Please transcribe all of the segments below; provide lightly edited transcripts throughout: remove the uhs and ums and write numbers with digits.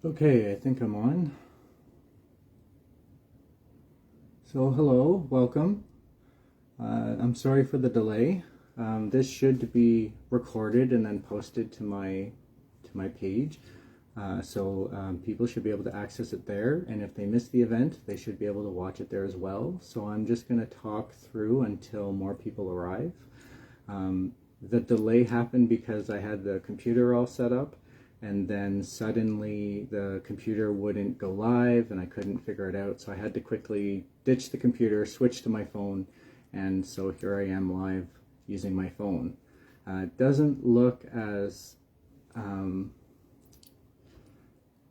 Okay, I think I'm on. So hello, welcome. I'm sorry for the delay. This should be recorded and then posted to my page. So people should be able to access it there, and if they miss the event, they should be able to watch it there as well. So I'm just going to talk through until more people arrive. The delay happened because I had the computer all set up, and then suddenly the computer wouldn't go live and I couldn't figure it out, so I had to quickly ditch the computer, switch to my phone, and so here I am live using my phone. It doesn't look as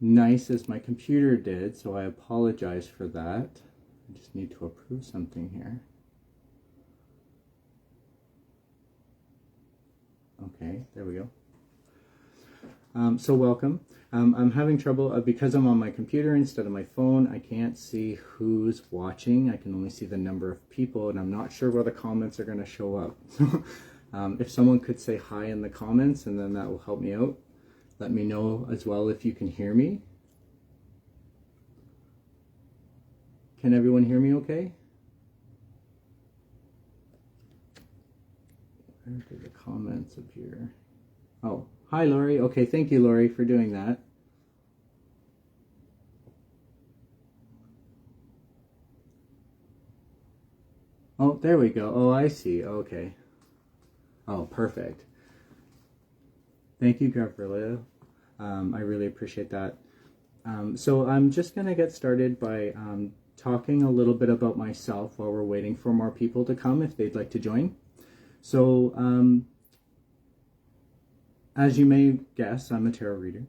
nice as my computer did, so I apologize for that. I just need to approve something here. Okay, there we go. So welcome. I'm having trouble because I'm on my computer instead of my phone. I can't see who's watching. I can only see the number of people, and I'm not sure where the comments are going to show up. If someone could say hi in the comments, and then that will help me out. Let me know as well if you can hear me. Can everyone hear me okay? Where did the comments appear? Oh, hi Lori. Okay, thank you Lori for doing that. Oh, there we go. Oh, I see. Okay. Oh, perfect. Thank you, Gabriella. I really appreciate that. So I'm just going to get started by talking a little bit about myself while we're waiting for more people to come if they'd like to join. So as you may guess, I'm a tarot reader.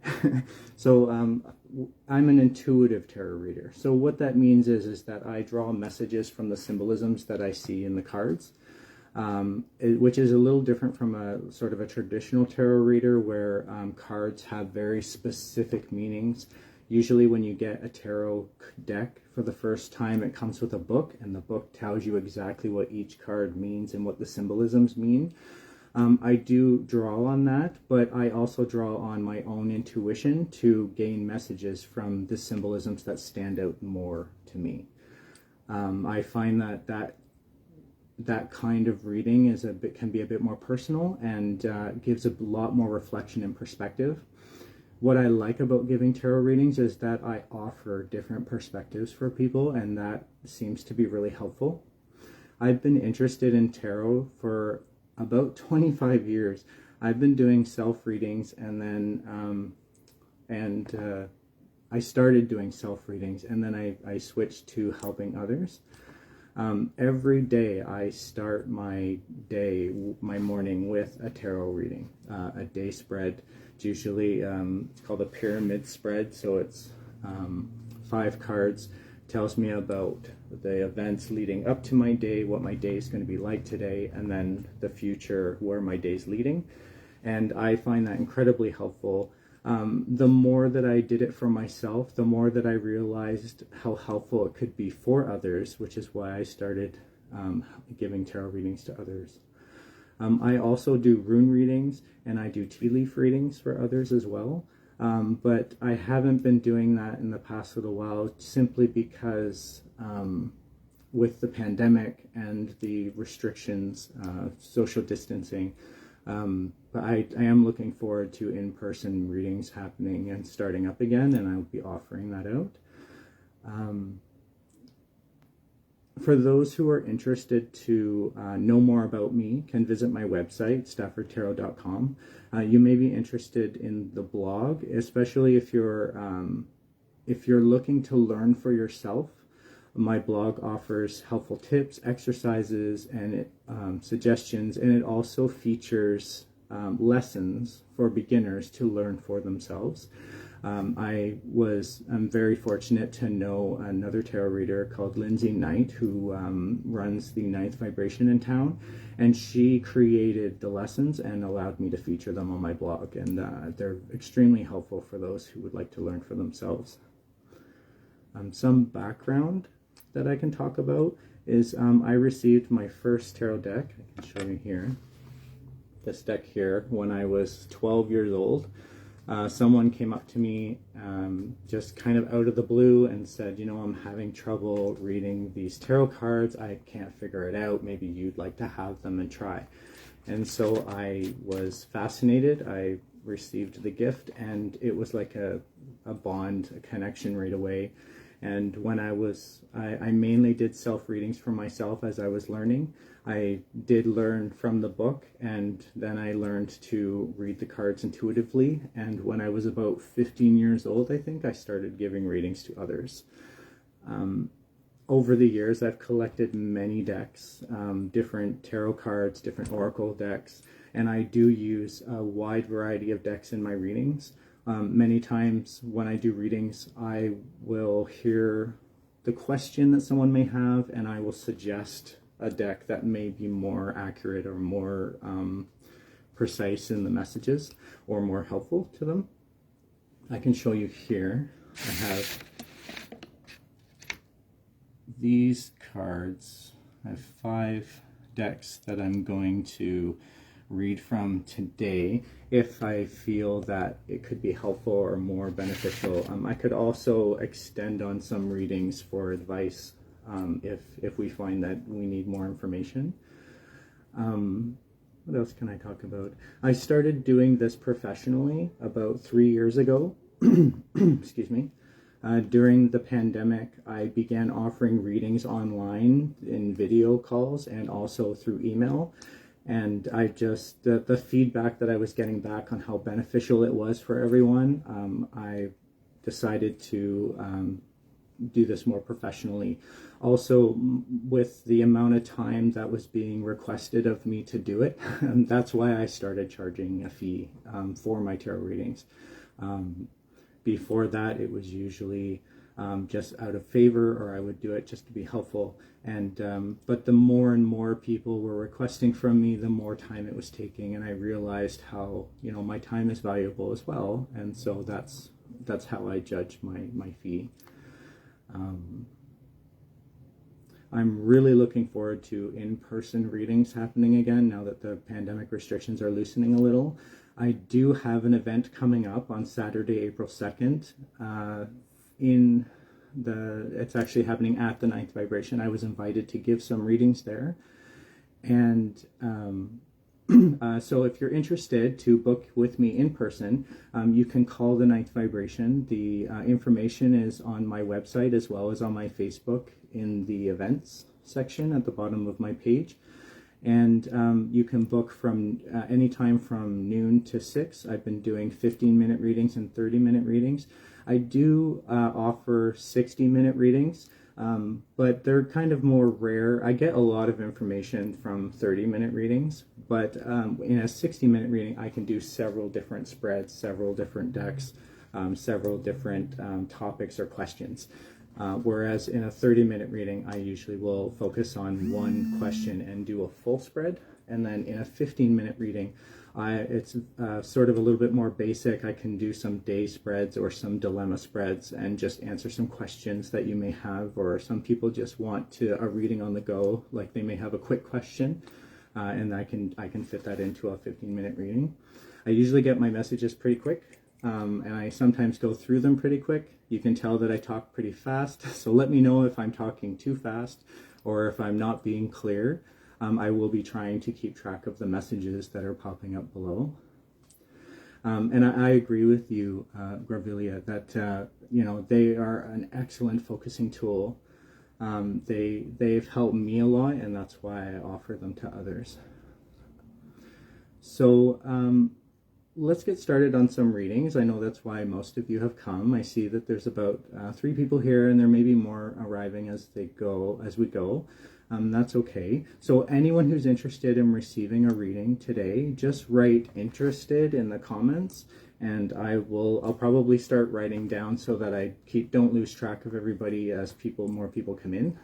So I'm an intuitive tarot reader. So what that means is that I draw messages from the symbolisms that I see in the cards, which is a little different from a sort of a traditional tarot reader where cards have very specific meanings. Usually when you get a tarot deck for the first time, it comes with a book, and the book tells you exactly what each card means and what the symbolisms mean. I do draw on that, but I also draw on my own intuition to gain messages from the symbolisms that stand out more to me. I find that kind of reading is can be a bit more personal and gives a lot more reflection and perspective. What I like about giving tarot readings is that I offer different perspectives for people, and that seems to be really helpful. I've been interested in tarot for about 25 years. I've been doing self-readings, and then I started doing self-readings, and then I switched to helping others. Every day I start my morning with a tarot reading, a day spread. It's usually it's called a pyramid spread, so it's 5 cards. Tells me about the events leading up to my day, what my day is going to be like today, and then the future, where my day's leading. And I find that incredibly helpful. The more that I did it for myself, the more that I realized how helpful it could be for others, which is why I started giving tarot readings to others. I also do rune readings, and I do tea leaf readings for others as well. But I haven't been doing that in the past little while, simply because with the pandemic and the restrictions, social distancing, but I am looking forward to in-person readings happening and starting up again, and I'll be offering that out. For those who are interested to know more about me, can visit my website, staffordtarot.com. You may be interested in the blog, especially if you're looking to learn for yourself. My blog offers helpful tips, exercises, and suggestions, and it also features lessons for beginners to learn for themselves. I'm very fortunate to know another tarot reader called Lindsay Knight, who runs the Ninth Vibration in town, and she created the lessons and allowed me to feature them on my blog, and they're extremely helpful for those who would like to learn for themselves. Some background that I can talk about is I received my first tarot deck. I can show you here. This deck here when I was 12 years old. Someone came up to me just kind of out of the blue and said, you know, I'm having trouble reading these tarot cards. I can't figure it out. Maybe you'd like to have them and try. And so I was fascinated. I received the gift, and it was like a bond, a connection right away. And when I mainly did self-readings for myself as I was learning. I did learn from the book, and then I learned to read the cards intuitively. And when I was about 15 years old, I think, I started giving readings to others. Over the years, I've collected many decks, different tarot cards, different oracle decks, and I do use a wide variety of decks in my readings. Many times when I do readings, I will hear the question that someone may have, and I will suggest a deck that may be more accurate or more precise in the messages or more helpful to them. I can show you here. I have these cards. I have 5 decks that I'm going to read from today if I feel that it could be helpful or more beneficial. I could also extend on some readings for advice if we find that we need more information. What else can I talk about? I started doing this professionally about 3 years ago. Excuse me. During the pandemic, I began offering readings online in video calls and also through email. And I just, the feedback that I was getting back on how beneficial it was for everyone, I decided to do this more professionally. Also, with the amount of time that was being requested of me to do it, that's why I started charging a fee for my tarot readings. Before that, it was usually just out of favor, or I would do it just to be helpful. And but the more and more people were requesting from me, the more time it was taking, and I realized how, you know, my time is valuable as well, and so that's how I judge my fee. I'm really looking forward to in-person readings happening again now that the pandemic restrictions are loosening a little. I do have an event coming up on Saturday, April 2nd. It's actually happening at the Ninth Vibration. I was invited to give some readings there. And so if you're interested to book with me in person, you can call the Ninth Vibration. The information is on my website as well as on my Facebook in the events section at the bottom of my page. And you can book from any time from noon to 6. I've been doing 15-minute readings and 30-minute readings. I do offer 60-minute readings, but they're kind of more rare. I get a lot of information from 30-minute readings, but in a 60-minute reading, I can do several different spreads, several different decks, several different topics or questions. Whereas in a 30-minute reading, I usually will focus on one question and do a full spread. And then in a 15-minute reading, it's sort of a little bit more basic. I can do some day spreads or some dilemma spreads and just answer some questions that you may have, or some people just want a reading on the go, like they may have a quick question, and I can fit that into a 15-minute reading. I usually get my messages pretty quick. And I sometimes go through them pretty quick. You can tell that I talk pretty fast, so let me know if I'm talking too fast or if I'm not being clear. I will be trying to keep track of the messages that are popping up below. And I agree with you, Gravilia, that you know, they are an excellent focusing tool. They've helped me a lot, and that's why I offer them to others. So let's get started on some readings. I know that's why most of you have come. I see that there's about 3 people here, and there may be more arriving as we go. That's okay. So anyone who's interested in receiving a reading today, just write "interested" in the comments, and I'll probably start writing down so that I don't lose track of everybody as more people come in.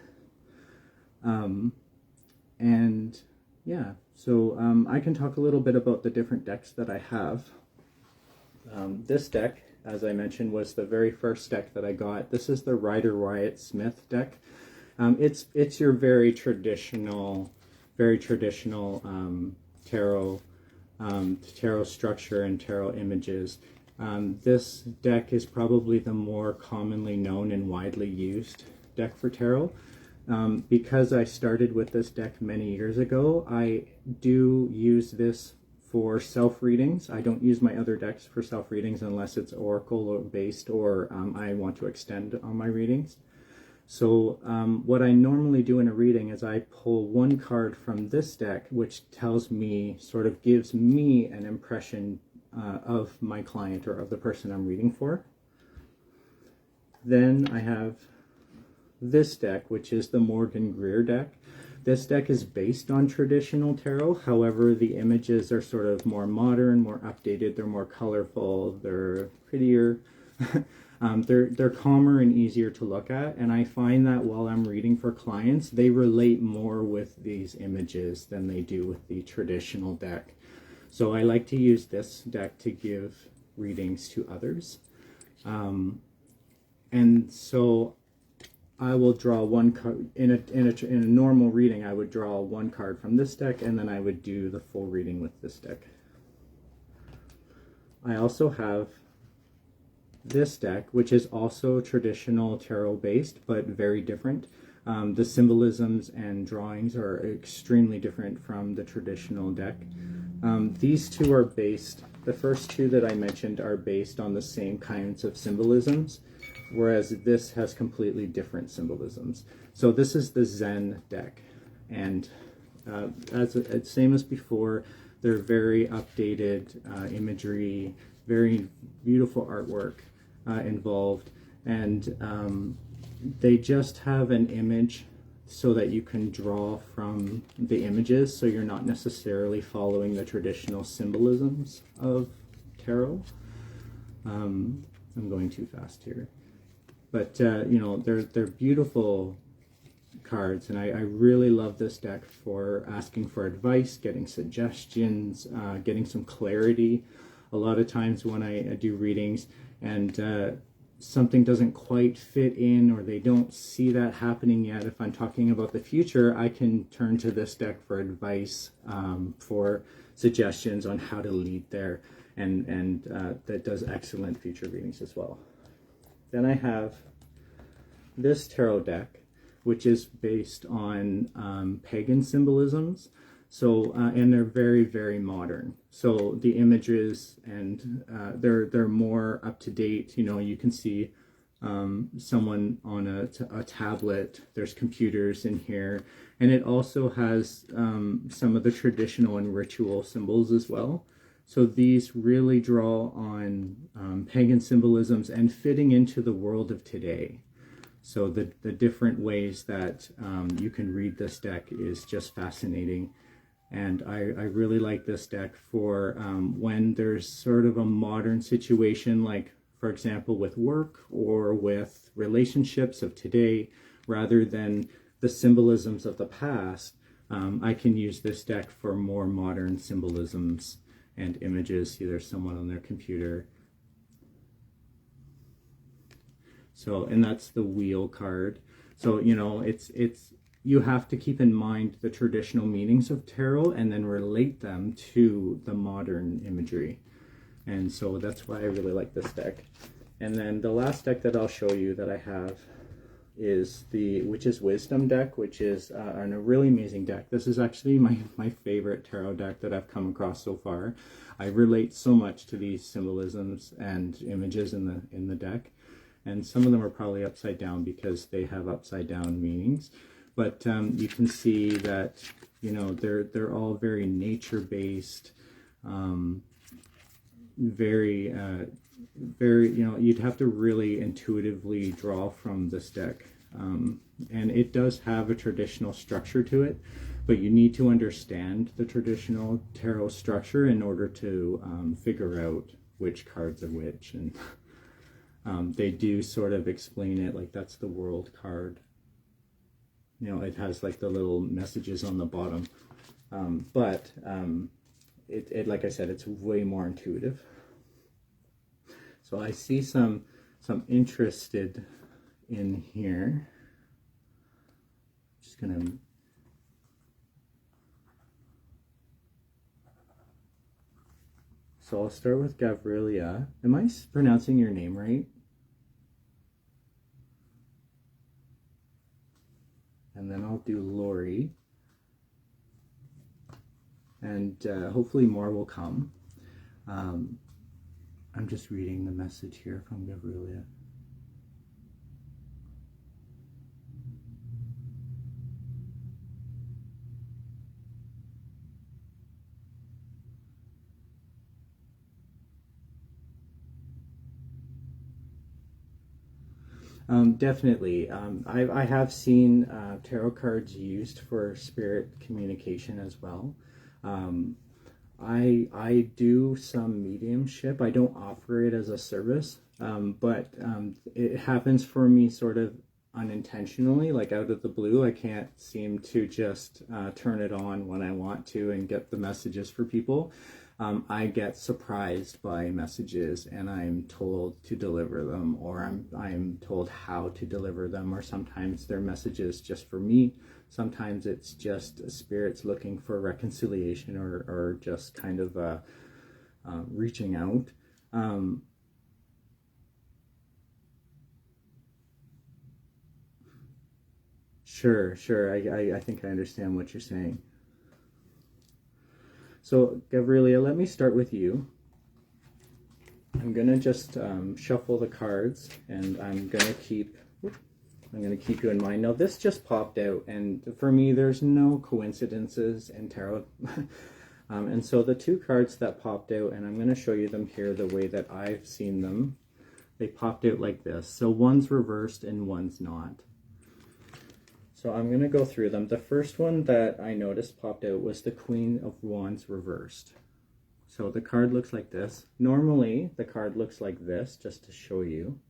And yeah, so I can talk a little bit about the different decks that I have. This deck, as I mentioned, was the very first deck that I got. This is the Rider-Waite-Smith deck. It's your very traditional tarot structure and tarot images. This deck is probably the more commonly known and widely used deck for tarot. Because I started with this deck many years ago, I do use this for self-readings. I don't use my other decks for self-readings unless it's oracle or based, or I want to extend on my readings. So what I normally do in a reading is I pull one card from this deck, which tells me, sort of gives me an impression of my client or of the person I'm reading for. Then I have this deck, which is the Morgan Greer deck. This deck is based on traditional tarot. However, the images are sort of more modern, more updated. They're more colorful. They're prettier. They're calmer and easier to look at. And I find that while I'm reading for clients, they relate more with these images than they do with the traditional deck. So I like to use this deck to give readings to others. And so I will draw one card in a normal reading. I would draw one card from this deck, and then I would do the full reading with this deck. I also have this deck, which is also traditional tarot based, but very different. The symbolisms and drawings are extremely different from the traditional deck. These two are based, the first two that I mentioned are based on the same kinds of symbolisms, whereas this has completely different symbolisms. So this is the Zen deck, and same as before, they're very updated imagery, very beautiful artwork involved, and they just have an image so that you can draw from the images, so you're not necessarily following the traditional symbolisms of tarot. I'm going too fast here. But, you know, they're beautiful cards, and I really love this deck for asking for advice, getting suggestions, getting some clarity. A lot of times when I do readings and something doesn't quite fit in, or they don't see that happening yet, if I'm talking about the future, I can turn to this deck for advice, for suggestions on how to lead there, and that does excellent future readings as well. Then I have this tarot deck, which is based on pagan symbolisms. So, and they're very, very modern. So the images and they're more up to date. You know, you can see someone on a tablet. There's computers in here, and it also has some of the traditional and ritual symbols as well. So these really draw on pagan symbolisms and fitting into the world of today. So the different ways that you can read this deck is just fascinating. And I really like this deck for when there's sort of a modern situation, like, for example, with work or with relationships of today, rather than the symbolisms of the past. I can use this deck for more modern symbolisms and images. See, there's someone on their computer. So, and that's the wheel card. So, you know, you have to keep in mind the traditional meanings of tarot and then relate them to the modern imagery. And so that's why I really like this deck. And then the last deck that I'll show you that I have is the Witch's Wisdom deck, which is a really amazing deck. This is actually my favorite tarot deck that I've come across so far. I relate so much to these symbolisms and images in the deck, and some of them are probably upside down because they have upside down meanings. But you can see that, you know, they're all very nature based, very, you know, you'd have to really intuitively draw from this deck. And it does have a traditional structure to it, but you need to understand the traditional tarot structure in order to figure out which cards are which. And they do sort of explain it, like that's the World card. You know, it has like the little messages on the bottom. But like I said, it's way more intuitive. So I see some interested in here. Just gonna So I'll start with Gavrilia. Am I pronouncing your name right? And then I'll do Lori. And hopefully more will come. I'm just reading the message here from Gavrilia. Definitely. I have seen tarot cards used for spirit communication as well. I do some mediumship. I don't offer it as a service, but it happens for me sort of unintentionally, like out of the blue. I can't seem to just turn it on when I want to and get the messages for people. I get surprised by messages and I'm told to deliver them, or I'm told how to deliver them, or sometimes they're messages just for me. Sometimes it's just spirits looking for reconciliation, or just kind of reaching out. Sure. I think I understand what you're saying. So, Gavrilia, let me start with you. I'm going to just shuffle the cards, and I'm going to keep you in mind. Now, this just popped out, and for me, there's no coincidences in tarot. And so the two cards that popped out, and I'm going to show you them here the way that I've seen them. They popped out like this. So one's reversed and one's not. So I'm going to go through them. The first one that I noticed popped out was the Queen of Wands reversed. So the card looks like this. Normally, the card looks like this, just to show you.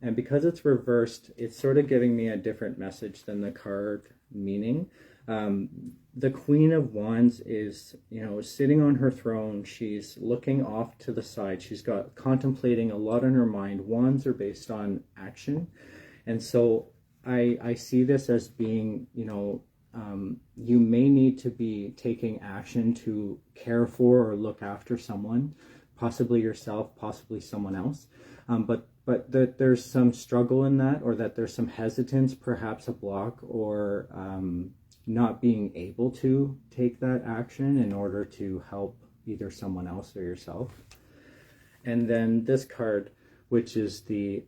And because it's reversed, it's sort of giving me a different message than the card meaning. The Queen of Wands is, sitting on her throne. She's looking off to the side. She's got contemplating a lot on her mind. Wands are based on action. And so I see this as being, you may need to be taking action to care for or look after someone, possibly yourself, possibly someone else. But that there's some struggle in that, or that there's some hesitance, perhaps a block, or not being able to take that action in order to help either someone else or yourself. And then this card, which is the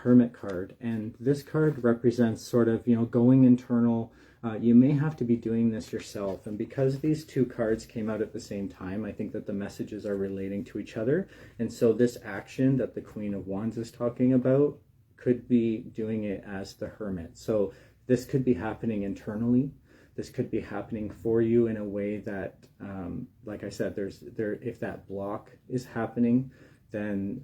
Hermit card, and this card represents sort of, going internal. You may have to be doing this yourself, and because these two cards came out at the same time, I think that the messages are relating to each other. And so this action that the Queen of Wands is talking about could be doing it as the Hermit. So this could be happening internally. This could be happening for you in a way that, like I said, if that block is happening, then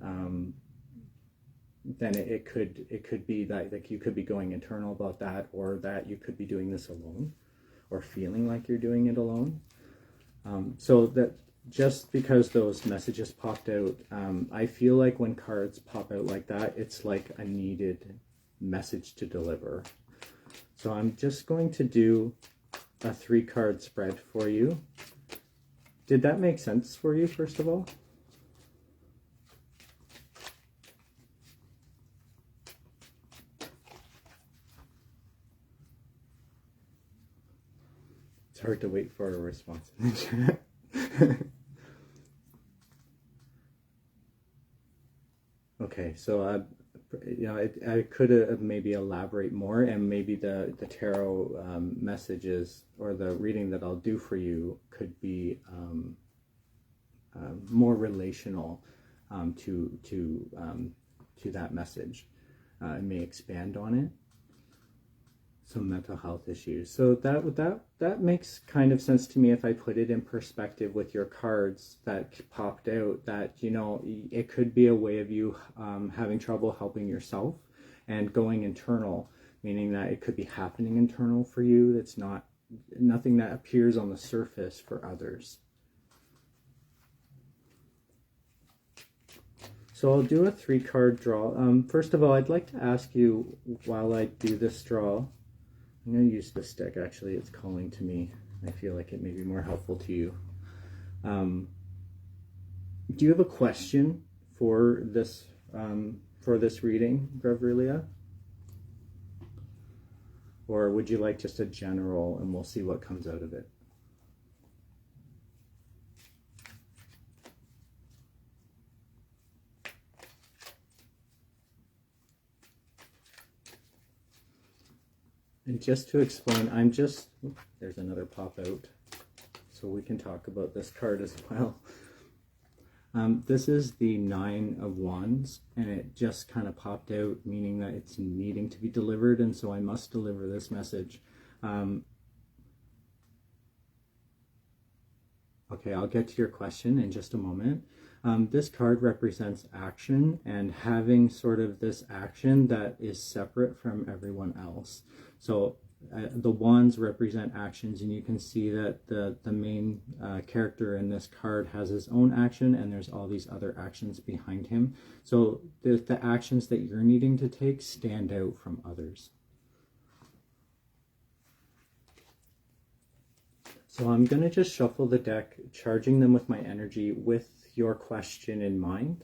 it could be that, like, you could be going internal about that, or that you could be doing this alone, or feeling like you're doing it alone. So that just because those messages popped out, I feel like when cards pop out like that, it's like a needed message to deliver. So I'm just going to do a 3-card spread for you. Did that make sense for you, first of all? It's hard to wait for a response in the chat. Okay, so I could maybe elaborate more, and maybe the tarot messages, or the reading that I'll do for you, could be more relational to that message. It may expand on it. Some mental health issues. So that makes kind of sense to me if I put it in perspective with your cards that popped out, that, it could be a way of you having trouble helping yourself and going internal, meaning that it could be happening internal for you. That's nothing that appears on the surface for others. So I'll do a 3-card draw. First of all, I'd like to ask you, while I do this draw, I'm going to use this deck. Actually, it's calling to me. I feel like it may be more helpful to you. Do you have a question for this reading, Gravrilia? Or would you like just a general, and we'll see what comes out of it? And just to explain, there's another pop out, so we can talk about this card as well. This is the Nine of Wands, and it just kind of popped out, meaning that it's needing to be delivered, and so I must deliver this message. Okay, I'll get to your question in just a moment. This card represents action, and having sort of this action that is separate from everyone else. So the wands represent actions, and you can see that the main character in this card has his own action, and there's all these other actions behind him. So the actions that you're needing to take stand out from others. So I'm going to just shuffle the deck, charging them with my energy with your question in mind,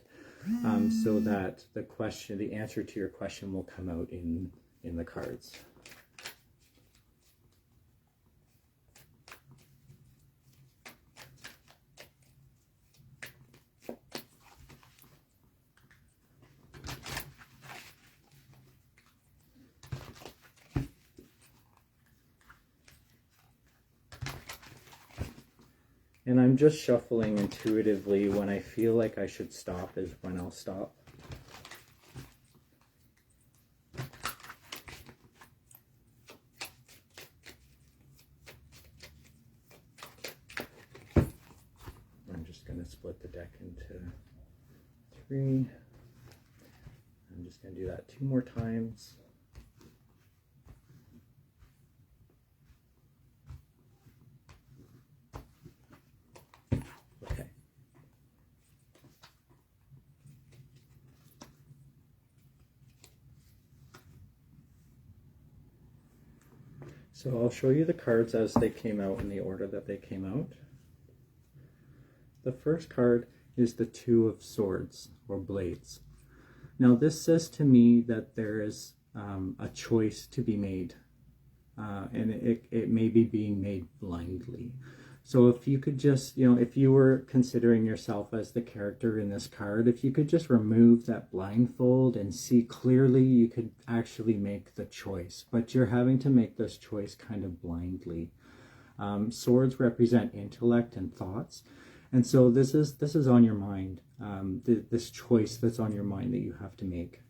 so that the answer to your question will come out in the cards. And I'm just shuffling intuitively. When I feel like I should stop is when I'll stop. I'm just going to split the deck into 3. I'm just going to do that 2 more times. So I'll show you the cards as they came out in the order that they came out. The first card is the Two of Swords, or Blades. Now this says to me that there is a choice to be made, and it may be being made blindly. So if you could just, if you were considering yourself as the character in this card, if you could just remove that blindfold and see clearly, you could actually make the choice. But you're having to make this choice kind of blindly. Swords represent intellect and thoughts. And so this is on your mind, this choice that's on your mind that you have to make.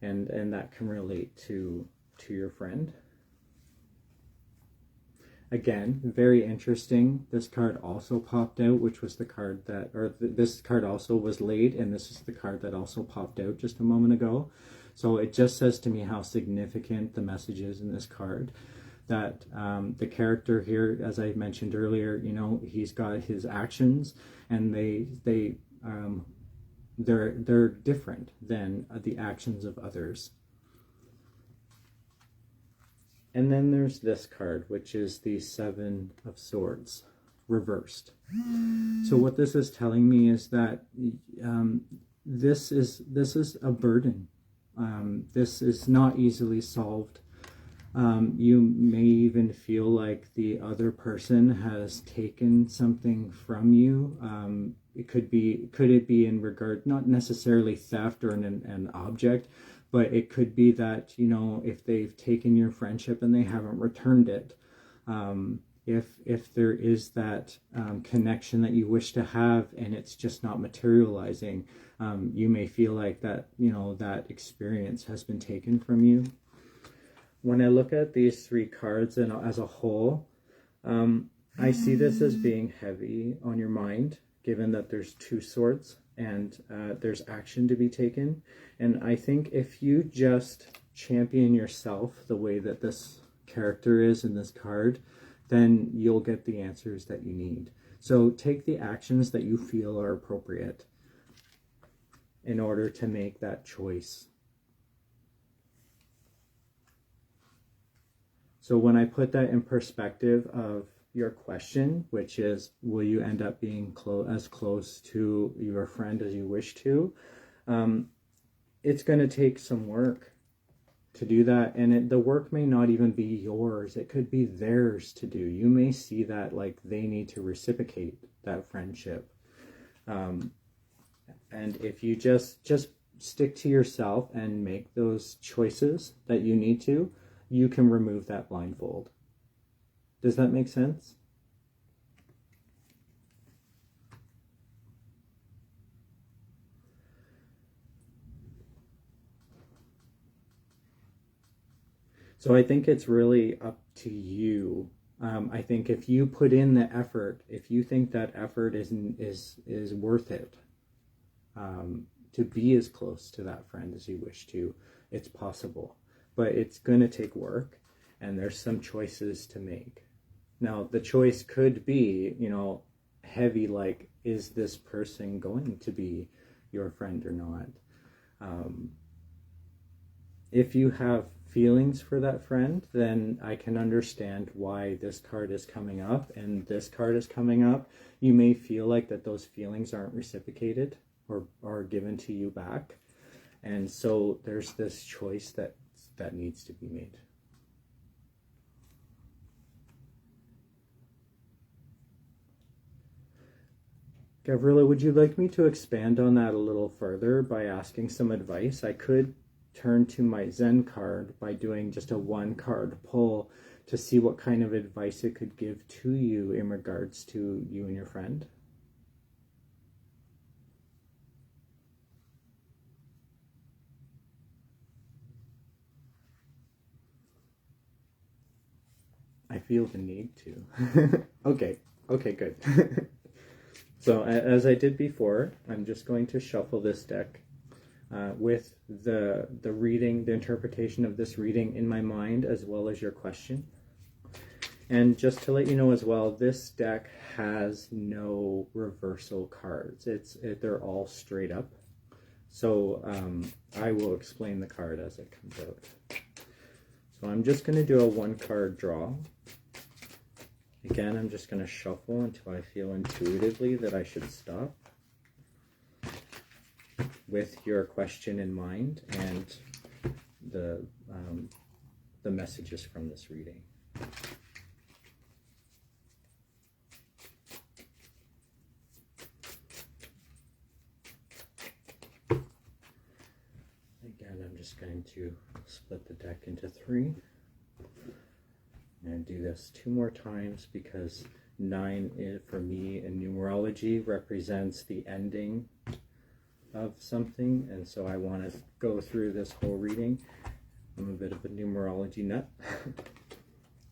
And that can relate to your friend. Again, very interesting. This card also popped out, which was the card that, this card also was laid, and this is the card that also popped out just a moment ago. So it just says to me how significant the message is in this card. That the character here, as I mentioned earlier, he's got his actions, and they're different than the actions of others. And then there's this card, which is the Seven of Swords, reversed. So what this is telling me is that this is a burden. This is not easily solved. You may even feel like the other person has taken something from you. Could it be in regard, not necessarily theft or an object, but it could be that, if they've taken your friendship and they haven't returned it, if there is that connection that you wish to have and it's just not materializing, you may feel like that, that experience has been taken from you. When I look at these 3 cards and as a whole, I see this as being heavy on your mind, given that there's 2 swords and there's action to be taken. And I think if you just champion yourself the way that this character is in this card, then you'll get the answers that you need. So take the actions that you feel are appropriate in order to make that choice. So when I put that in perspective of your question, which is, will you end up being as close to your friend as you wish to? It's going to take some work to do that, and the work may not even be yours. It could be theirs to do. You may see that like they need to reciprocate that friendship. And if you just stick to yourself and make those choices that you need to, you can remove that blindfold. Does that make sense? So I think it's really up to you. I think if you put in the effort, if you think that effort is worth it, to be as close to that friend as you wish to, it's possible. But it's going to take work, and there's some choices to make. Now, the choice could be, heavy, like, is this person going to be your friend or not? If you have feelings for that friend, then I can understand why this card is coming up and this card is coming up. You may feel like that those feelings aren't reciprocated or are given to you back. And so there's this choice that needs to be made. Gavrila, would you like me to expand on that a little further by asking some advice? I could turn to my Zen card by doing just a 1-card pull to see what kind of advice it could give to you in regards to you and your friend. I feel the need to. Okay, good. So as I did before, I'm just going to shuffle this deck with the reading, the interpretation of this reading in my mind, as well as your question. And just to let you know as well, this deck has no reversal cards. They're all straight up. So I will explain the card as it comes out. So I'm just going to do a 1-card draw. Again, I'm just going to shuffle until I feel intuitively that I should stop, with your question in mind and the messages from this reading. Again, I'm just going to split the deck into 3 and do this 2 more times, because 9 for me in numerology represents the ending of something, and so I want to go through this whole reading. I'm a bit of a numerology nut.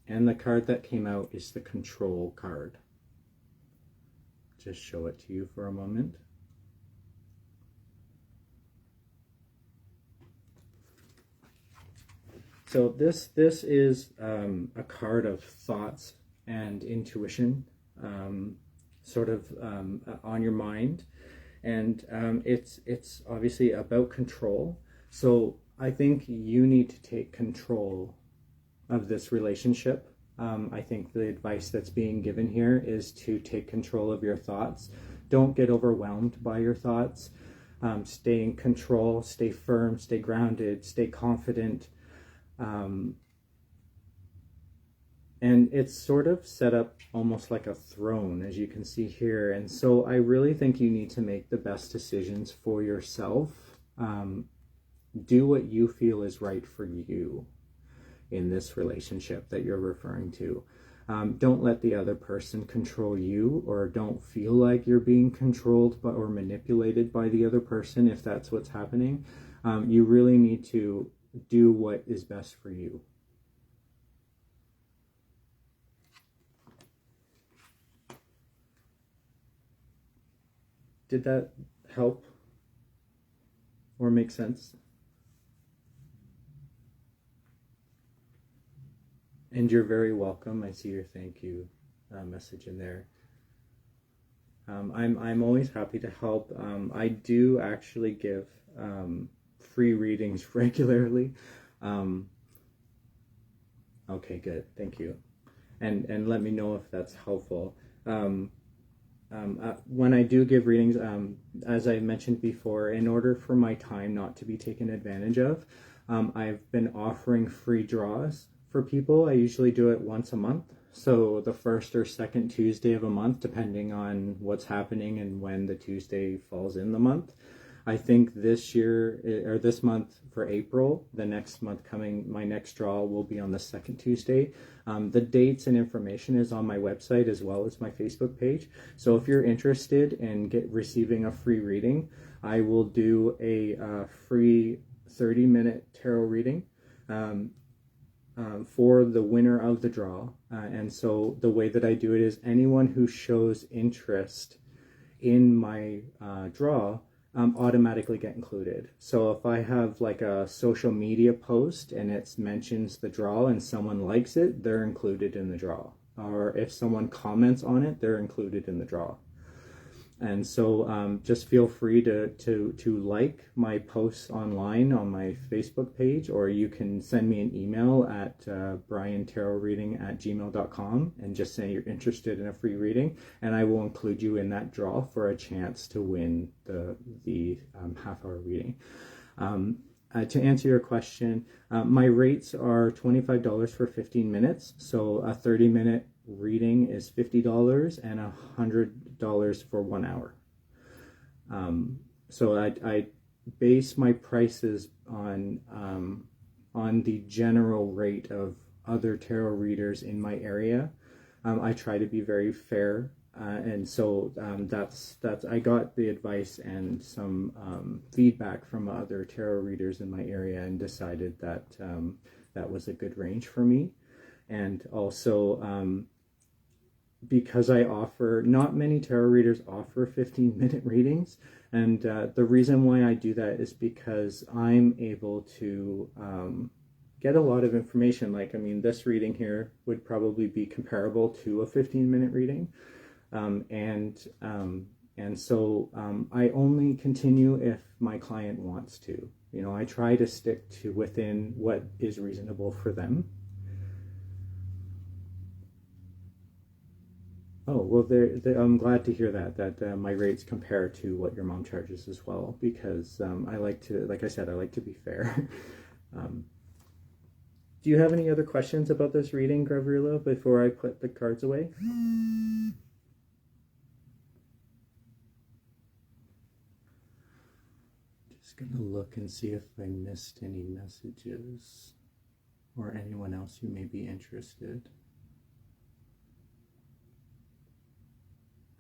And the card that came out is the Control card. Just show it to you for a moment. So this is a card of thoughts and intuition, sort of on your mind. And it's obviously about control. So I think you need to take control of this relationship. I think the advice that's being given here is to take control of your thoughts. Don't get overwhelmed by your thoughts. Stay in control, stay firm, stay grounded, stay confident. And it's sort of set up almost like a throne, as you can see here. And so I really think you need to make the best decisions for yourself. Do what you feel is right for you in this relationship that you're referring to. Don't let the other person control you, or don't feel like you're being controlled or manipulated by the other person if that's what's happening. You really need to do what is best for you. Did that help or make sense? And you're very welcome. I see your thank you message in there. I'm always happy to help. I do actually give free readings regularly. Okay, good. Thank you. and let me know if that's helpful. When I do give readings, as I mentioned before, in order for my time not to be taken advantage of, I've been offering free draws for people. I usually do it once a month. So the first or second Tuesday of a month, depending on what's happening and when the Tuesday falls in the month. I think this year, or this month for April, the next month coming, my next draw will be on the second Tuesday. The dates and information is on my website as well as my Facebook page. So if you're interested in receiving a free reading, I will do a free 30-minute tarot reading for the winner of the draw. And so the way that I do it is anyone who shows interest in my draw automatically get included. So if I have like a social media post and it mentions the draw and someone likes it, they're included in the draw. Or if someone comments on it, they're included in the draw. And so just feel free to like my posts online on my Facebook page, or you can send me an email at bryantarotreading@gmail.com and just say you're interested in a free reading, and I will include you in that draw for a chance to win the half-hour reading. To answer your question, my rates are $25 for 15 minutes, so a 30-minute reading is $50 and $100 for 1 hour. So I base my prices on the general rate of other tarot readers in my area. I try to be very fair, and so that's I got the advice and some feedback from other tarot readers in my area and decided that that was a good range for me. And also because I offer, not many tarot readers offer 15-minute readings, and the reason why I do that is because I'm able to get a lot of information. Like, I mean, this reading here would probably be comparable to a 15-minute reading, and so I only continue if my client wants to. You know, I try to stick to within what is reasonable for them. Oh, well, I'm glad to hear that my rates compare to what your mom charges as well, because I like to, like I said, I like to be fair. Do you have any other questions about this reading, Gabriela, before I put the cards away? Just going to look and see if I missed any messages or anyone else who may be interested.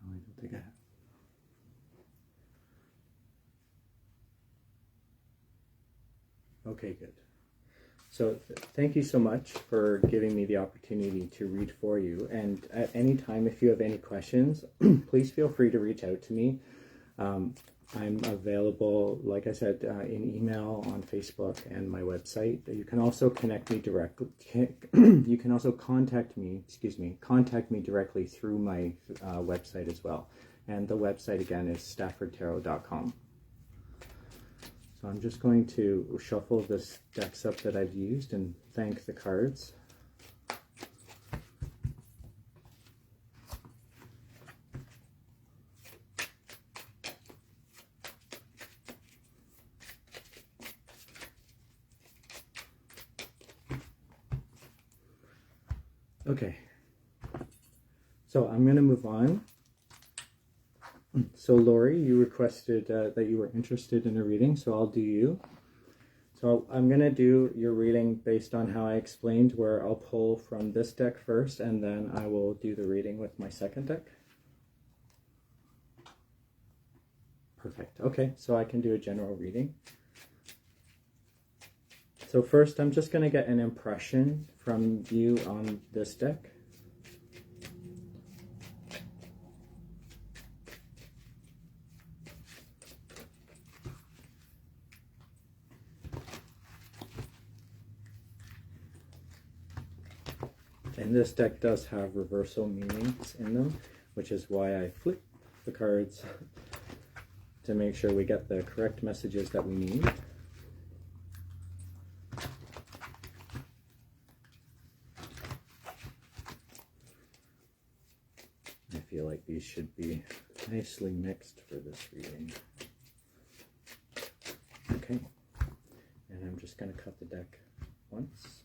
I don't think I have. Okay, good. So thank you so much for giving me the opportunity to read for you. And at any time, if you have any questions, please feel free to reach out to me. I'm available, like I said, in email, on Facebook, and my website. You can also connect me directly. You can also contact me directly through my website as well. And the website again is staffordtarot.com. So I'm just going to shuffle this decks up that I've used and thank the cards. Okay, so I'm going to move on. So Lori, you requested that you were interested in a reading, so I'll do you. So I'm going to do your reading based on how I explained, where I'll pull from this deck first, and then I will do the reading with my second deck. Perfect. Okay, so I can do a general reading. So first, I'm just going to get an impression from you on this deck. And this deck does have reversal meanings in them, which is why I flip the cards to make sure we get the correct messages that we need. feel like these should be nicely mixed for this reading. Okay, and I'm just going to cut the deck once.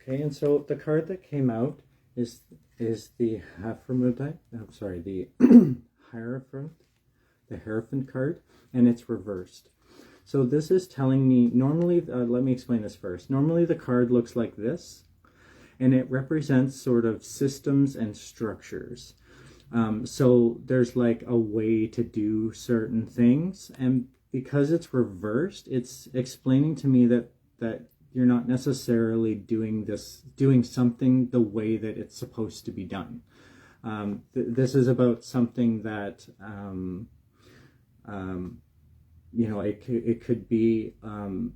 Okay, and so the card that came out is the Hierophant, the Hierophant card, and it's reversed. So this is telling me, normally, let me explain this first. Normally the card looks like this, and it represents sort of systems and structures. So there's like a way to do certain things, and because it's reversed, it's explaining to me that you're not necessarily doing something the way that it's supposed to be done. This is about something that you know, it could be an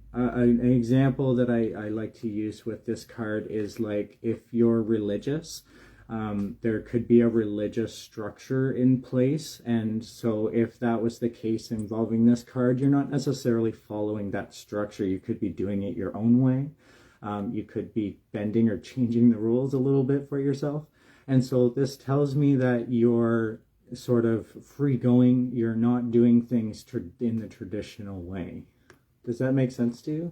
example that I like to use with this card is like, if you're religious, there could be a religious structure in place, and so if that was the case involving this card, you're not necessarily following that structure. You could be doing it your own way. You could be bending or changing the rules a little bit for yourself, and so this tells me that you're sort of free going. You're not doing things in the traditional way. Does that make sense to you?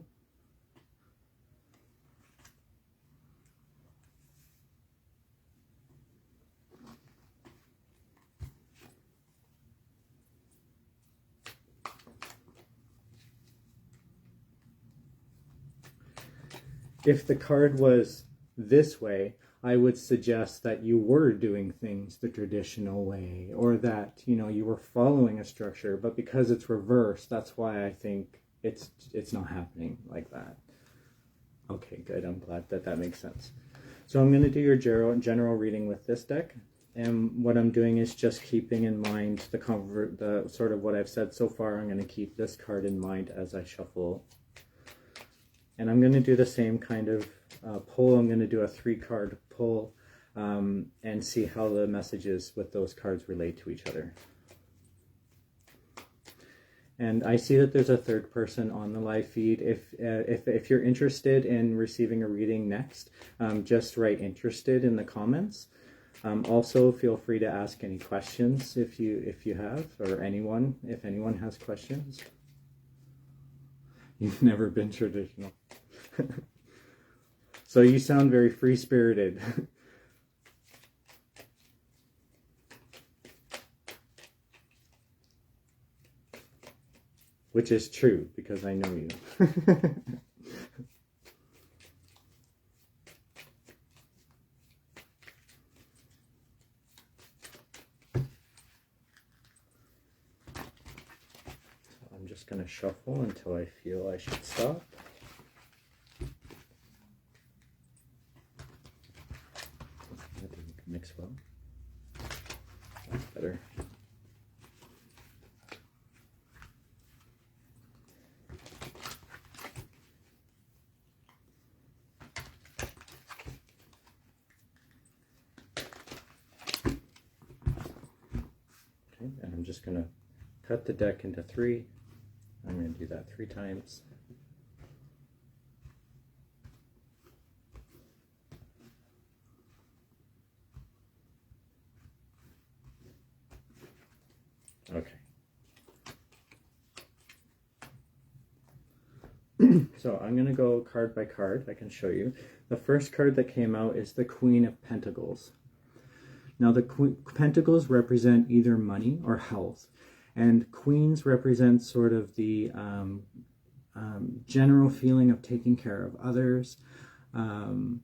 If the card was this way, I would suggest that you were doing things the traditional way, or that, you know, you were following a structure, but because it's reversed, that's why I think it's not happening like that. Okay, good. I'm glad that makes sense. So I'm going to do your general reading with this deck, and what I'm doing is just keeping in mind the sort of what I've said so far. I'm going to keep this card in mind as I shuffle. And I'm going to do the same kind of pull. I'm going to do a 3-card pull and see how the messages with those cards relate to each other. And I see that there's a third person on the live feed. If you're interested in receiving a reading next, just write interested in the comments. Also, feel free to ask any questions if you have, or if anyone has questions. You've never been traditional. So you sound very free-spirited. Which is true, because I know you. I'm just going to shuffle until I feel I should stop. That didn't mix well. That's better. Okay, and I'm just going to cut the deck into 3. I'm going to do that 3 times. Okay. So I'm going to go card by card. I can show you. The first card that came out is the Queen of Pentacles. Now the Pentacles represent either money or health. And Queens represent sort of the general feeling of taking care of others, you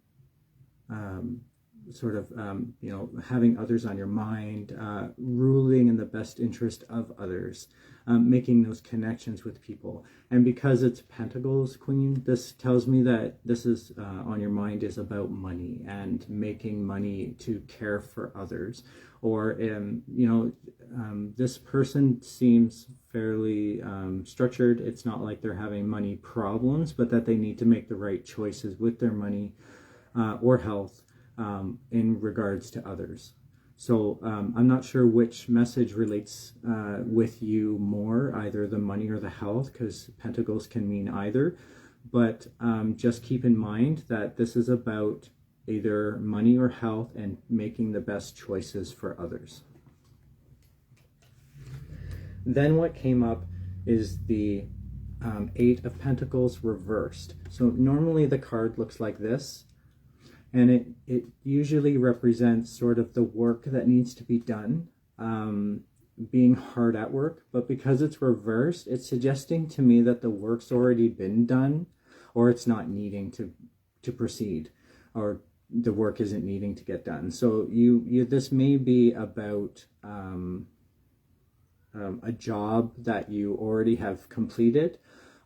know, having others on your mind, ruling in the best interest of others, making those connections with people. And because it's Pentacles, Queen, this tells me that this is on your mind is about money and making money to care for others. Or, you know, this person seems fairly structured. It's not like they're having money problems, but that they need to make the right choices with their money or health in regards to others. So I'm not sure which message relates with you more, either the money or the health, because Pentacles can mean either. But just keep in mind that this is about either money or health and making the best choices for others. Then what came up is the Eight of Pentacles reversed. So normally the card looks like this, and it usually represents sort of the work that needs to be done, being hard at work. But because it's reversed, it's suggesting to me that the work's already been done, or it's not needing to proceed, or the work isn't needing to get done. So this may be about a job that you already have completed,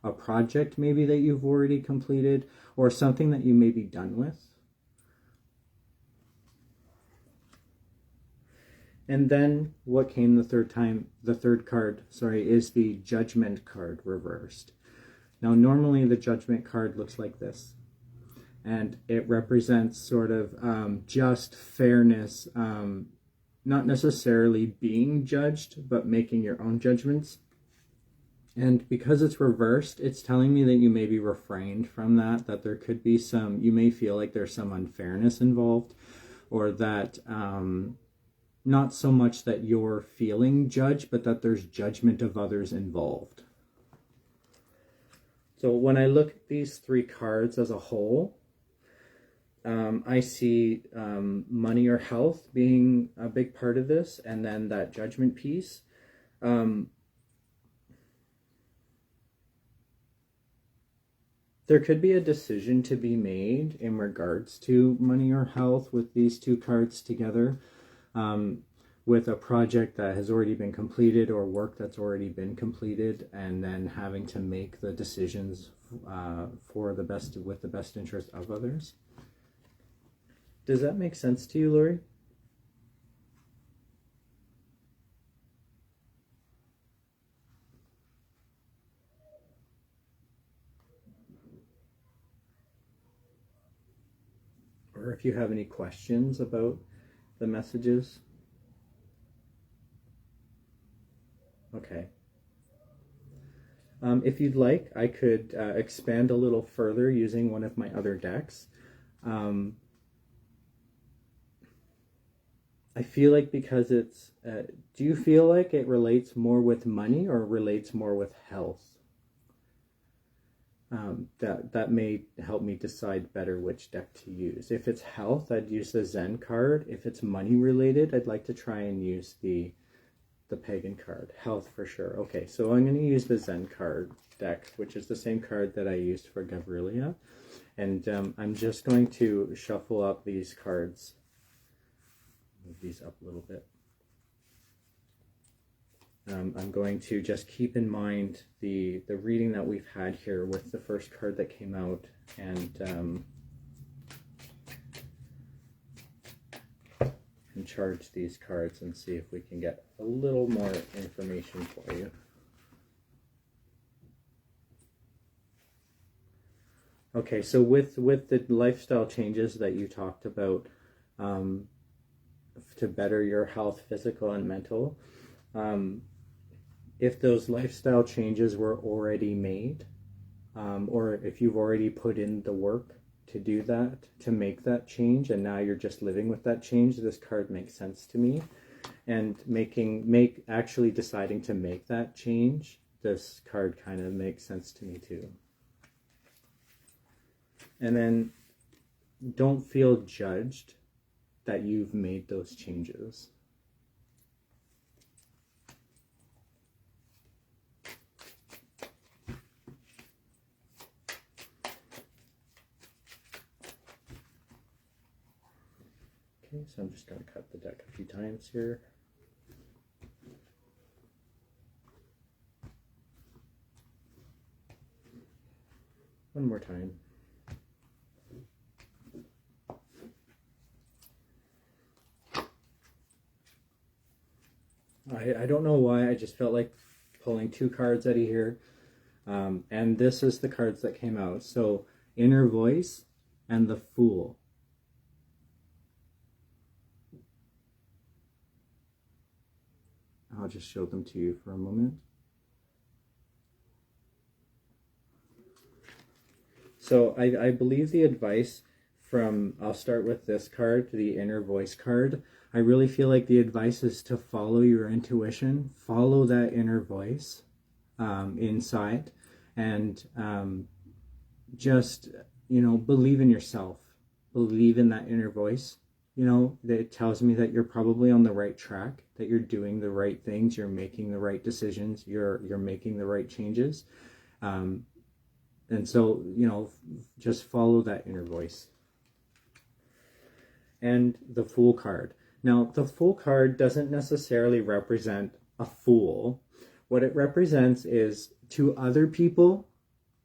a project maybe that you've already completed, or something that you may be done with. And then what came the third card, is the Judgment card reversed. Now normally the Judgment card looks like this, and it represents sort of just fairness, not necessarily being judged, but making your own judgments. And because it's reversed, it's telling me that you may be refrained from that there could be you may feel like there's some unfairness involved, or that not so much that you're feeling judged, but that there's judgment of others involved. So when I look at these three cards as a whole, I see money or health being a big part of this, and then that Judgment piece. There could be a decision to be made in regards to money or health with these two cards together, with a project that has already been completed or work that's already been completed, and then having to make the decisions with the best interest of others. Does that make sense to you, Lori? Or if you have any questions about the messages. Okay. If you'd like, I could expand a little further using one of my other decks. I feel like because it's, do you feel like it relates more with money or relates more with health? That may help me decide better which deck to use. If it's health, I'd use the Zen card. If it's money related, I'd like to try and use the Pagan card. Health for sure. Okay, so I'm going to use the Zen card deck, which is the same card that I used for Gavrilia. And I'm just going to shuffle up these cards. Move these up a little bit. I'm going to just keep in mind the reading that we've had here with the first card that came out, and charge these cards and see if we can get a little more information for you. Okay, so with the lifestyle changes that you talked about, to better your health, physical and mental, if those lifestyle changes were already made, or if you've already put in the work to do that, to make that change, and now you're just living with that change, this card makes sense to me. And actually deciding to make that change, this card kind of makes sense to me too. And then don't feel judged that you've made those changes. Okay, so I'm just going to cut the deck a few times here. One more time. I don't know why, I just felt like pulling two cards out of here. And this is the cards that came out. So, Inner Voice and the Fool. I'll just show them to you for a moment. So I believe the advice from, I'll start with this card, the inner voice card. I really feel like the advice is to follow your intuition, follow that inner voice inside, and just, believe in yourself, believe in that inner voice. That it tells me that you're probably on the right track, that you're doing the right things, you're making the right decisions, you're making the right changes. And so, just follow that inner voice. And the Fool card. Now, the Fool card doesn't necessarily represent a fool. What it represents is, to other people,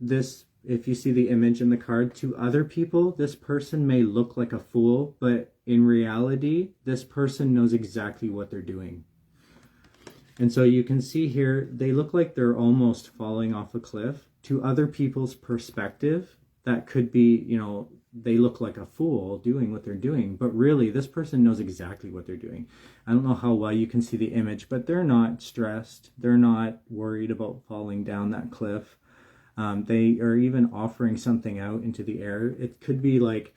this, if you see the image in the card, to other people, this person may look like a fool, but in reality, this person knows exactly what they're doing. And so you can see here, they look like they're almost falling off a cliff. To other people's perspective, that could be, they look like a fool doing what they're doing, but really this person knows exactly what they're doing. I don't know how well you can see the image, but they're not stressed. They're not worried about falling down that cliff. They are even offering something out into the air. It could be like,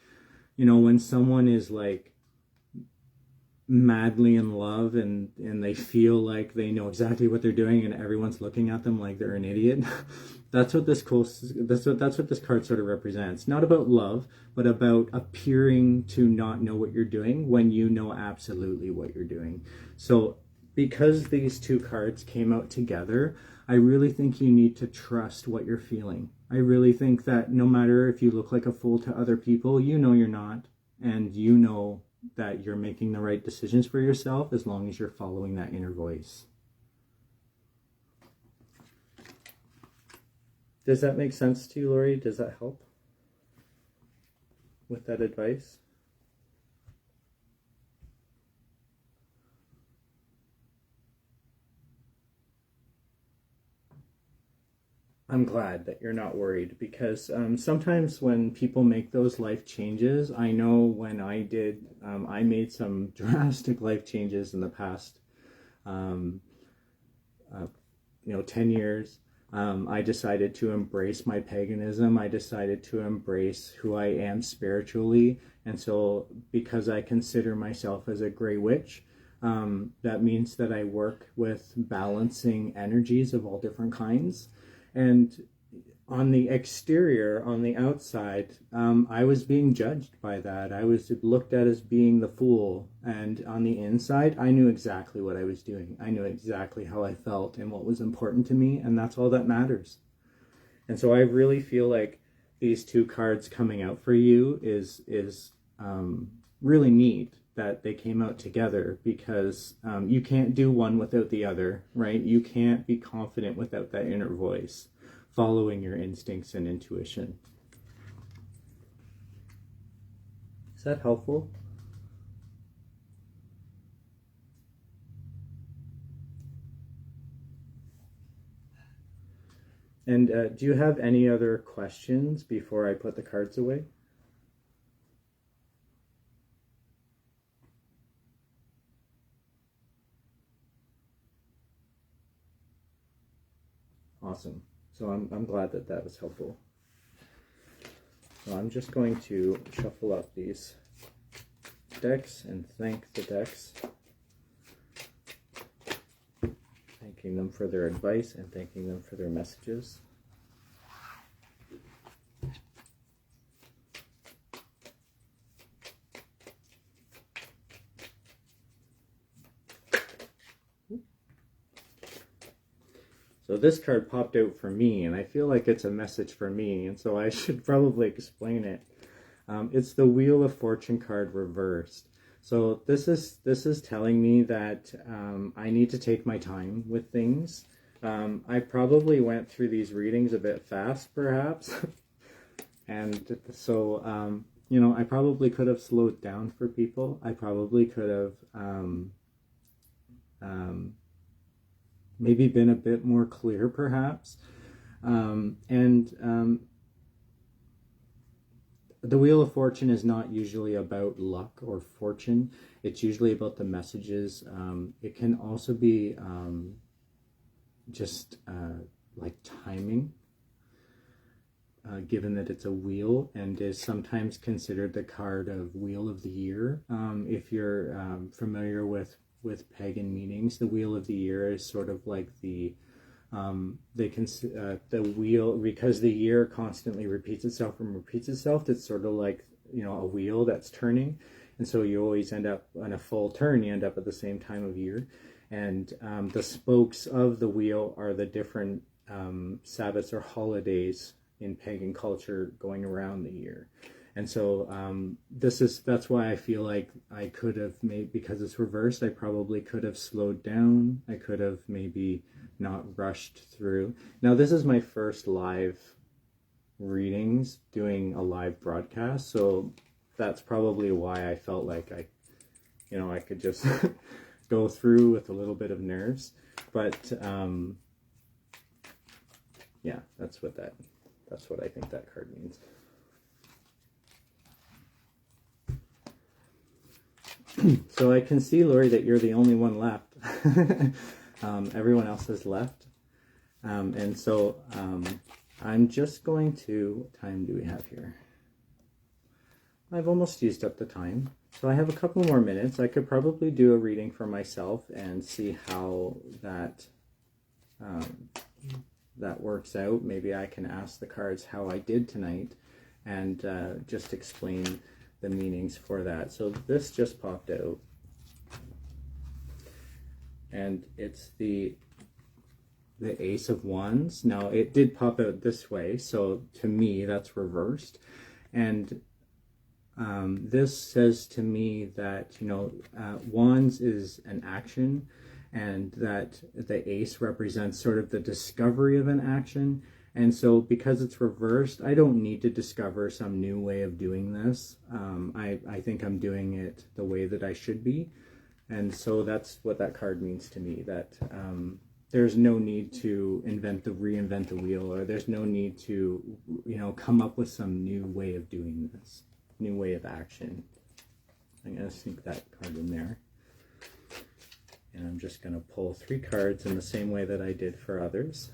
when someone is like madly in love and they feel like they know exactly what they're doing and everyone's looking at them like they're an idiot. That's what this card sort of represents. Not about love, but about appearing to not know what you're doing when you know absolutely what you're doing. So because these two cards came out together, I really think you need to trust what you're feeling. I really think that no matter if you look like a fool to other people, you're not, and that you're making the right decisions for yourself as long as you're following that inner voice. Does that make sense to you, Lori? Does that help with that advice? I'm glad that you're not worried, because sometimes when people make those life changes, I know when I did, I made some drastic life changes in the past, 10 years. I decided to embrace my paganism. I decided to embrace who I am spiritually. And so because I consider myself as a gray witch, that means that I work with balancing energies of all different kinds. And on the exterior, on the outside, I was being judged by that. I was looked at as being the fool. And on the inside, I knew exactly what I was doing. I knew exactly how I felt and what was important to me. And that's all that matters. And so I really feel like these two cards coming out for you is really neat that they came out together, because you can't do one without the other, right? You can't be confident without that inner voice, following your instincts and intuition. Is that helpful? And do you have any other questions before I put the cards away? Awesome. So I'm glad that that was helpful. So I'm just going to shuffle up these decks and thank the decks, thanking them for their advice and thanking them for their messages. So this card popped out for me, and I feel like it's a message for me, and so I should probably explain it. It's the Wheel of Fortune card reversed. So this is telling me that I need to take my time with things. I probably went through these readings a bit fast, perhaps. And so, I probably could have slowed down for people. I probably could have maybe been a bit more clear, perhaps. The Wheel of Fortune is not usually about luck or fortune. It's usually about the messages. It can also be just like timing. given that it's a wheel and is sometimes considered the card of Wheel of the Year. If you're familiar with pagan meanings, the Wheel of the Year is sort of like the wheel, because the year constantly repeats itself and repeats itself. It's sort of like, you know, a wheel that's turning, and so you always end up on a full turn. You end up at the same time of year, and the spokes of the wheel are the different Sabbaths or holidays in pagan culture going around the year. And so that's why I feel like I could have made, because it's reversed, I probably could have slowed down. I could have maybe not rushed through. Now, this is my first live readings, doing a live broadcast, so that's probably why I felt like I could just go through with a little bit of nerves. But yeah, that's what I think that card means. So I can see, Lori, that you're the only one left. Everyone else has left. And so I'm just going to, what time do we have here? I've almost used up the time. So I have a couple more minutes. I could probably do a reading for myself and see how that works out. Maybe I can ask the cards how I did tonight and just explain the meanings for that. So this just popped out, and it's the Ace of Wands. Now, it did pop out this way, so to me that's reversed, and this says to me that, you know, Wands is an action, and that the Ace represents sort of the discovery of an action. And so because it's reversed, I don't need to discover some new way of doing this. I think I'm doing it the way that I should be. And so that's what that card means to me, that there's no need to reinvent the wheel, or there's no need to, you know, come up with some new way of doing this, new way of action. I'm going to sneak that card in there. And I'm just going to pull 3 cards in the same way that I did for others.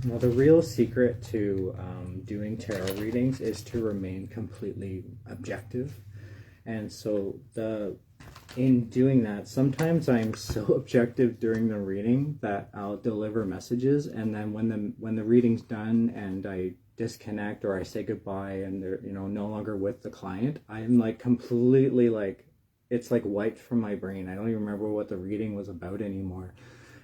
Now, the real secret to doing tarot readings is to remain completely objective. And so in doing that, sometimes I'm so objective during the reading that I'll deliver messages, and then when the reading's done and I disconnect or I say goodbye and they're, you know, no longer with the client, I'm like completely, like, it's like wiped from my brain. I don't even remember what the reading was about anymore.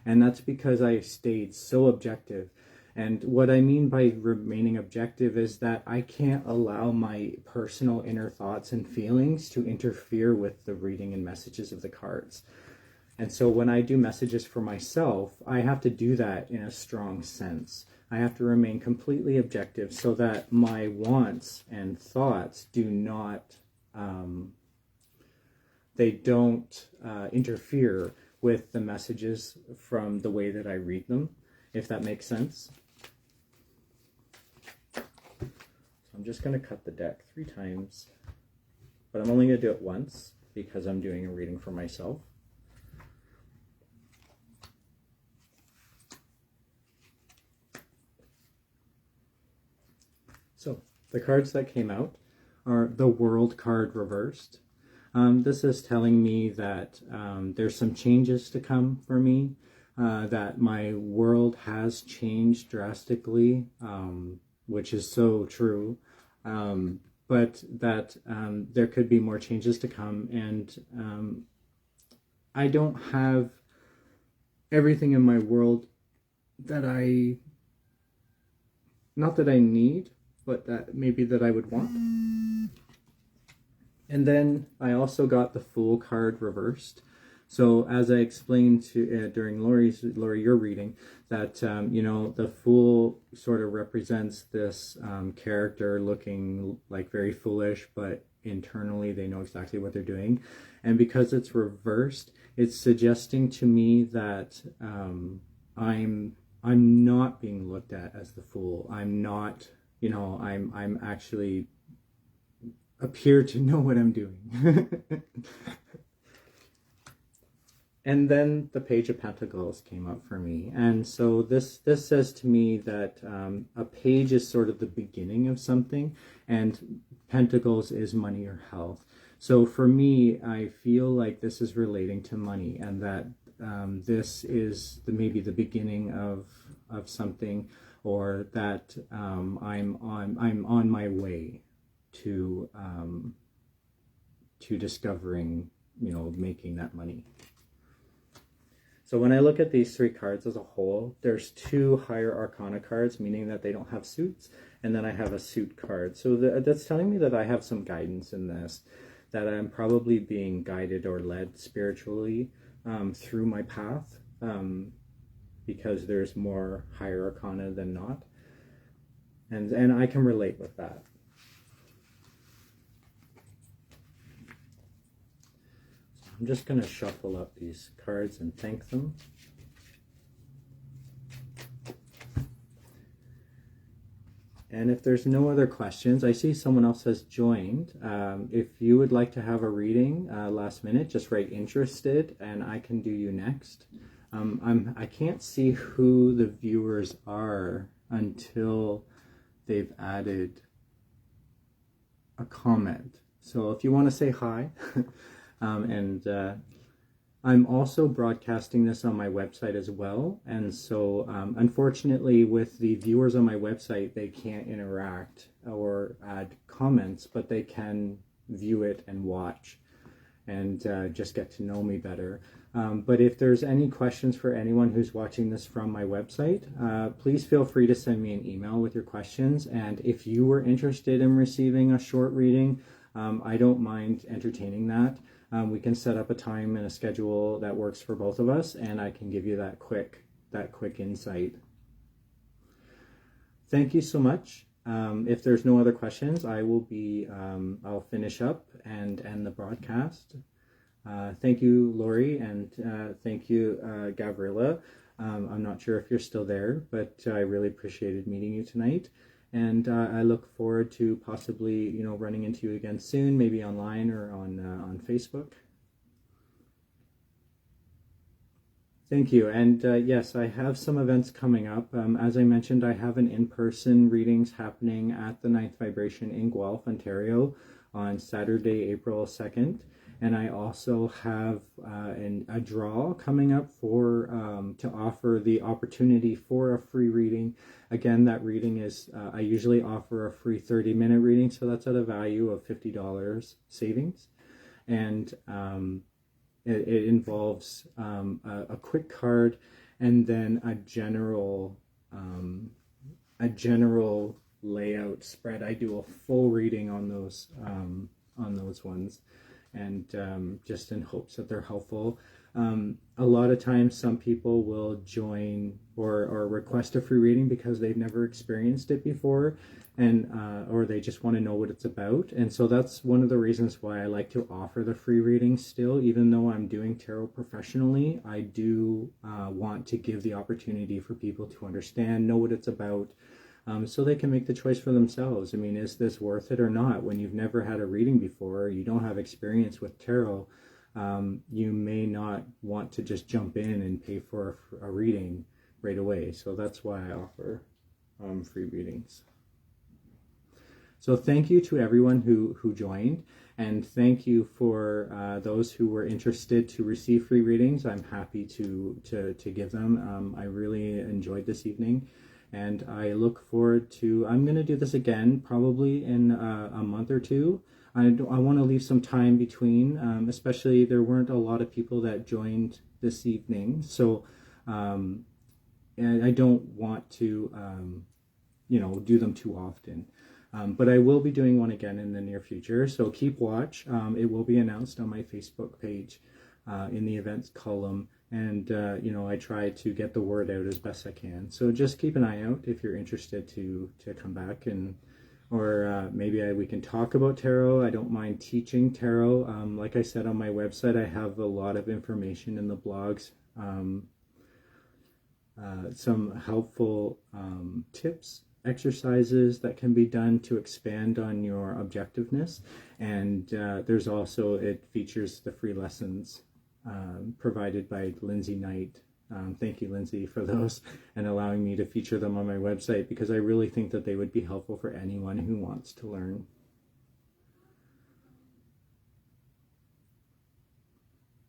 And that's because I stayed so objective. And what I mean by remaining objective is that I can't allow my personal inner thoughts and feelings to interfere with the reading and messages of the cards. And so when I do messages for myself, I have to do that in a strong sense. I have to remain completely objective so that my wants and thoughts do not, they don't interfere with the messages from the way that I read them, if that makes sense. I'm just going to cut the deck 3 times, but I'm only going to do it once because I'm doing a reading for myself. So the cards that came out are the World card reversed. This is telling me that there's some changes to come for me, that my world has changed drastically, which is so true, but that there could be more changes to come, and I don't have everything in my world that not that I need, but that maybe that I would want. And then I also got the Fool card reversed. So as I explained to during Lori, your reading, that you know, the Fool sort of represents this character looking like very foolish, but internally they know exactly what they're doing. And because it's reversed, it's suggesting to me that I'm I'm not being looked at as the fool. I'm not, you know, I'm actually appear to know what I'm doing. And then the Page of Pentacles came up for me. And so this says to me that a page is sort of the beginning of something, and Pentacles is money or health. So for me, I feel like this is relating to money, and that this is maybe the beginning of something, or that I'm on my way to discovering, you know, making that money. So when I look at these three cards as a whole, there's two higher arcana cards, meaning that they don't have suits, and then I have a suit card. So that's telling me that I have some guidance in this, that I'm probably being guided or led spiritually through my path, because there's more higher arcana than not. And I can relate with that. I'm just going to shuffle up these cards and thank them. And if there's no other questions, I see someone else has joined. If you would like to have a reading last minute, just write interested and I can do you next. I can't see who the viewers are until they've added a comment. So if you want to say hi, I'm also broadcasting this on my website as well. And so unfortunately with the viewers on my website, they can't interact or add comments, but they can view it and watch and just get to know me better. But if there's any questions for anyone who's watching this from my website, please feel free to send me an email with your questions. And if you were interested in receiving a short reading, I don't mind entertaining that. We can set up a time and a schedule that works for both of us, and I can give you that quick insight. Thank you so much. If there's no other questions, I will be, I'll finish up and end the broadcast. Thank you, Lori, and thank you, Gabriella. I'm not sure if you're still there, but I really appreciated meeting you tonight. And I look forward to possibly, you know, running into you again soon, maybe online or on Facebook. Thank you. And yes, I have some events coming up. As I mentioned, I have an in-person readings happening at the Ninth Vibration in Guelph, Ontario on Saturday, April 2nd. And I also have a draw coming up for to offer the opportunity for a free reading. Again, that reading is, I usually offer a free 30-minute reading, so that's at a value of $50 savings. And it involves a quick card and then a general layout spread. I do a full reading on those ones, and just in hopes that they're helpful. A lot of times some people will join or request a free reading because they've never experienced it before, and or they just want to know what it's about. And so that's one of the reasons why I like to offer the free reading still. Even though I'm doing tarot professionally, I do want to give the opportunity for people to understand, know what it's about, so they can make the choice for themselves. I mean, is this worth it or not? When you've never had a reading before, you don't have experience with tarot, you may not want to just jump in and pay for a reading right away. So that's why I offer free readings. So thank you to everyone who joined, and thank you for those who were interested to receive free readings. I'm happy to give them. I really enjoyed this evening. And I look forward to, I'm going to do this again probably in a month or two. I want to leave some time between, especially there weren't a lot of people that joined this evening. So and I don't want to, you know, do them too often. But I will be doing one again in the near future. So keep watch. It will be announced on my Facebook page in the events column. And, you know, I try to get the word out as best I can. So just keep an eye out if you're interested to come back, and or maybe we can talk about tarot. I don't mind teaching tarot. Like I said on my website, I have a lot of information in the blogs some helpful tips, exercises that can be done to expand on your objectiveness. And there's also, it features the free lessons provided by Lindsay Knight. Thank you, Lindsay, for those and allowing me to feature them on my website, because I really think that they would be helpful for anyone who wants to learn.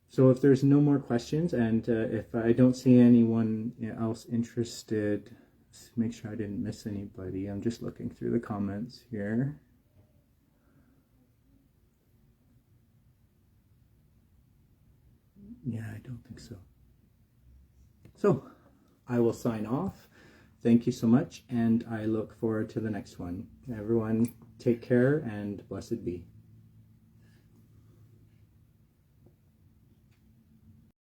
So if there's no more questions, and if I don't see anyone else interested, let's make sure I didn't miss anybody. I'm just looking through the comments here. Yeah, I don't think so. So I will sign off. Thank you so much, and I look forward to the next one. Everyone, take care and blessed be.